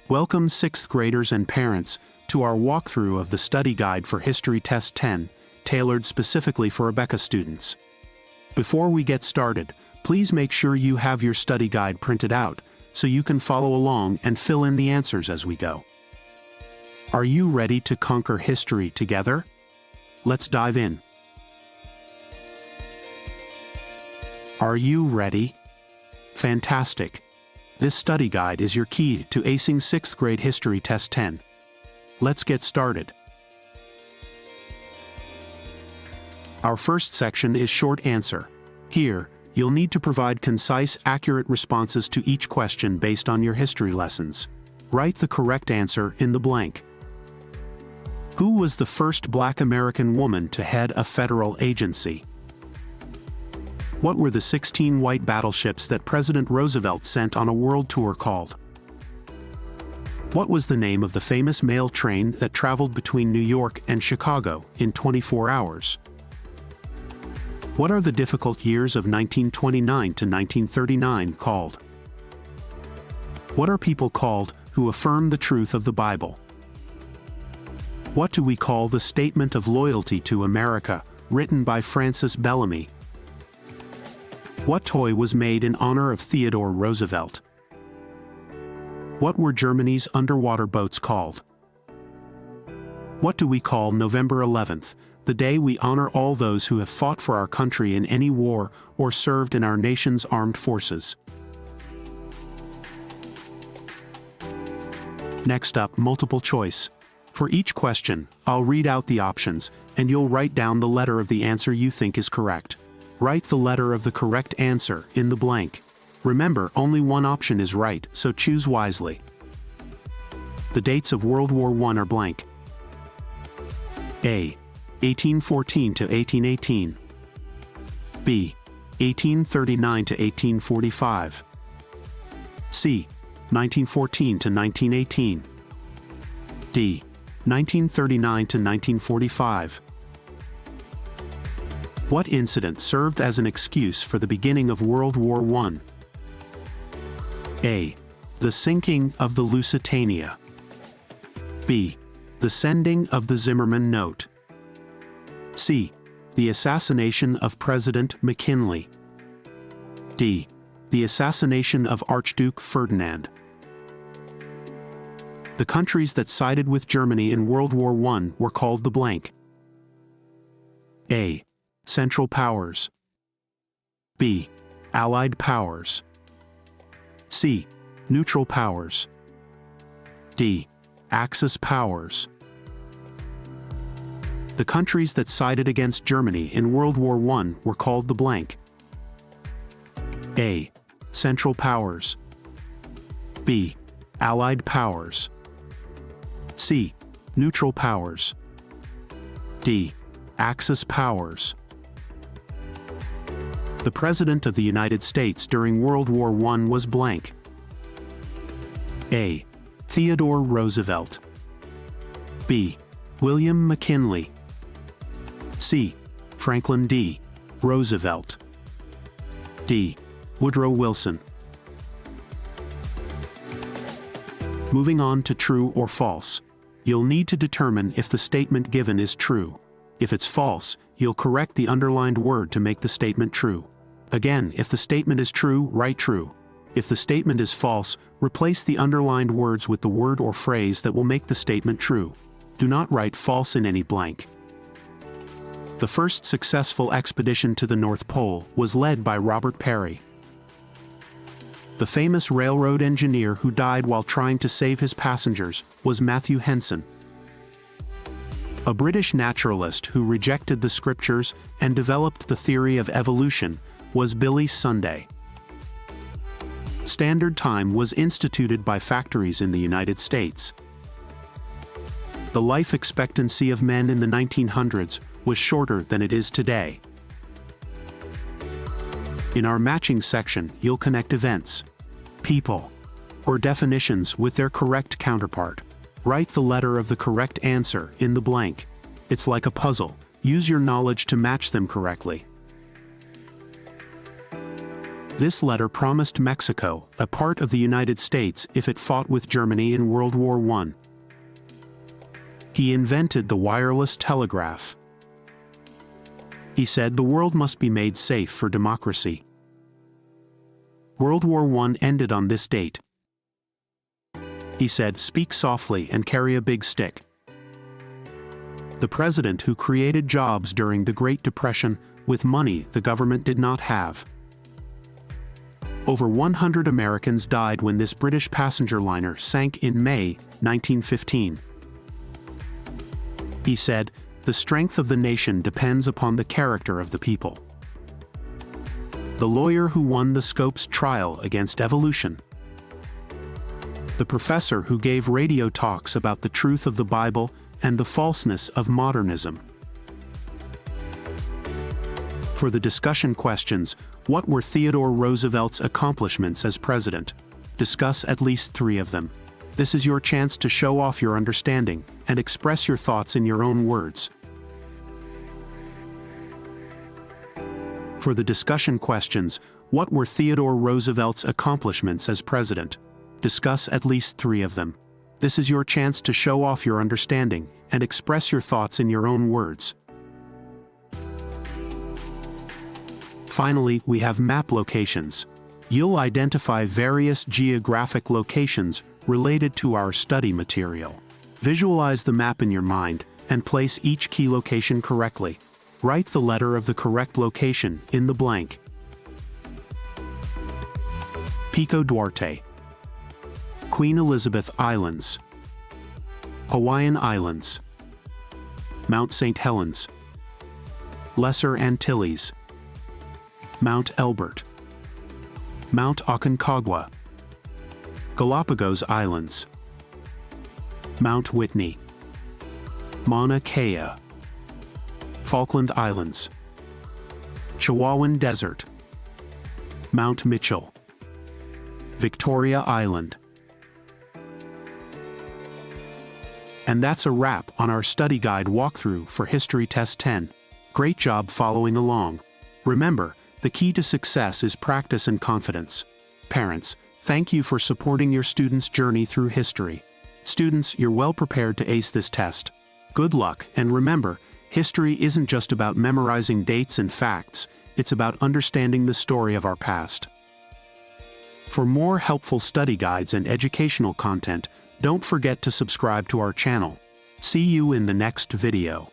Welcome 6th graders and parents to our walkthrough of the study guide for History Test 10, tailored specifically for Abeka students. Before we get started, please make sure you have your study guide printed out so you can follow along and fill in the answers as we go. Are you ready to conquer history together? Let's dive in. Are you ready? Fantastic! This study guide is your key to acing 6th grade History Test 10. Let's get started. Our first section is short answer. Here, you'll need to provide concise, accurate responses to each question based on your history lessons. Write the correct answer in the blank. Who was the first Black American woman to head a federal agency? What were the 16 white battleships that President Roosevelt sent on a world tour called? What was the name of the famous mail train that traveled between New York and Chicago in 24 hours? What are the difficult years of 1929 to 1939 called? What are people called who affirm the truth of the Bible? What do we call the Statement of Loyalty to America, written by Francis Bellamy? What toy was made in honor of Theodore Roosevelt? What were Germany's underwater boats called? What do we call November 11th, the day we honor all those who have fought for our country in any war or served in our nation's armed forces? Next up, multiple choice. For each question, I'll read out the options, and you'll write down the letter of the answer you think is correct. Write the letter of the correct answer in the blank. Remember, only one option is right, so choose wisely. The dates of World War I are blank. A. 1814 to 1818. B. 1839 to 1845. C. 1914 to 1918. D. 1939 to 1945. What incident served as an excuse for the beginning of World War I? A. The sinking of the Lusitania. B. The sending of the Zimmerman Note. C. The assassination of President McKinley. D. The assassination of Archduke Ferdinand. The countries that sided with Germany in World War I were called the blank. A. Central Powers. B. Allied Powers. C. Neutral Powers. D. Axis Powers. The countries that sided against Germany in World War I were called the blank. A. Central Powers. B. Allied Powers. C. Neutral Powers. D. Axis Powers. The President of the United States during World War I was blank. A. Theodore Roosevelt. B. William McKinley. C. Franklin D. Roosevelt. D. Woodrow Wilson. Moving on to true or false. You'll need to determine if the statement given is true. If it's false, you'll correct the underlined word to make the statement true. Again, if the statement is true, write true. If the statement is false, replace the underlined words with the word or phrase that will make the statement true. Do not write false in any blank. The first successful expedition to the North Pole was led by Robert Peary. The famous railroad engineer who died while trying to save his passengers was Matthew Henson. A British naturalist who rejected the scriptures and developed the theory of evolution was Billy Sunday. Standard Time was instituted by factories in the United States. The life expectancy of men in the 1900s was shorter than it is today. In our matching section, you'll connect events, people, or definitions with their correct counterpart. Write the letter of the correct answer in the blank. It's like a puzzle. Use your knowledge to match them correctly. This letter promised Mexico a part of the United States if it fought with Germany in World War I. He invented the wireless telegraph. He said the world must be made safe for democracy. World War I ended on this date. He said, "Speak softly and carry a big stick." The president who created jobs during the Great Depression with money the government did not have. Over 100 Americans died when this British passenger liner sank in May 1915. He said, "The strength of the nation depends upon the character of the people." The lawyer who won the Scopes trial against evolution. The professor who gave radio talks about the truth of the Bible and the falseness of modernism. For the discussion questions, what were Theodore Roosevelt's accomplishments as president? Discuss at least 3 of them. This is your chance to show off your understanding and express your thoughts in your own words. For the discussion questions, what were Theodore Roosevelt's accomplishments as president? Discuss at least 3 of them. This is your chance to show off your understanding and express your thoughts in your own words. Finally, we have map locations. You'll identify various geographic locations related to our study material. Visualize the map in your mind and place each key location correctly. Write the letter of the correct location in the blank. Pico Duarte, Queen Elizabeth Islands, Hawaiian Islands, Mount St. Helens, Lesser Antilles, Mount Elbert, Mount Aconcagua, Galapagos Islands, Mount Whitney, Mauna Kea, Falkland Islands, Chihuahuan Desert, Mount Mitchell, Victoria Island. And that's a wrap on our study guide walkthrough for History Test 10. Great job following along. Remember, the key to success is practice and confidence. Parents, thank you for supporting your students' journey through history. Students, you're well prepared to ace this test. Good luck, and remember, history isn't just about memorizing dates and facts, it's about understanding the story of our past. For more helpful study guides and educational content, don't forget to subscribe to our channel. See you in the next video.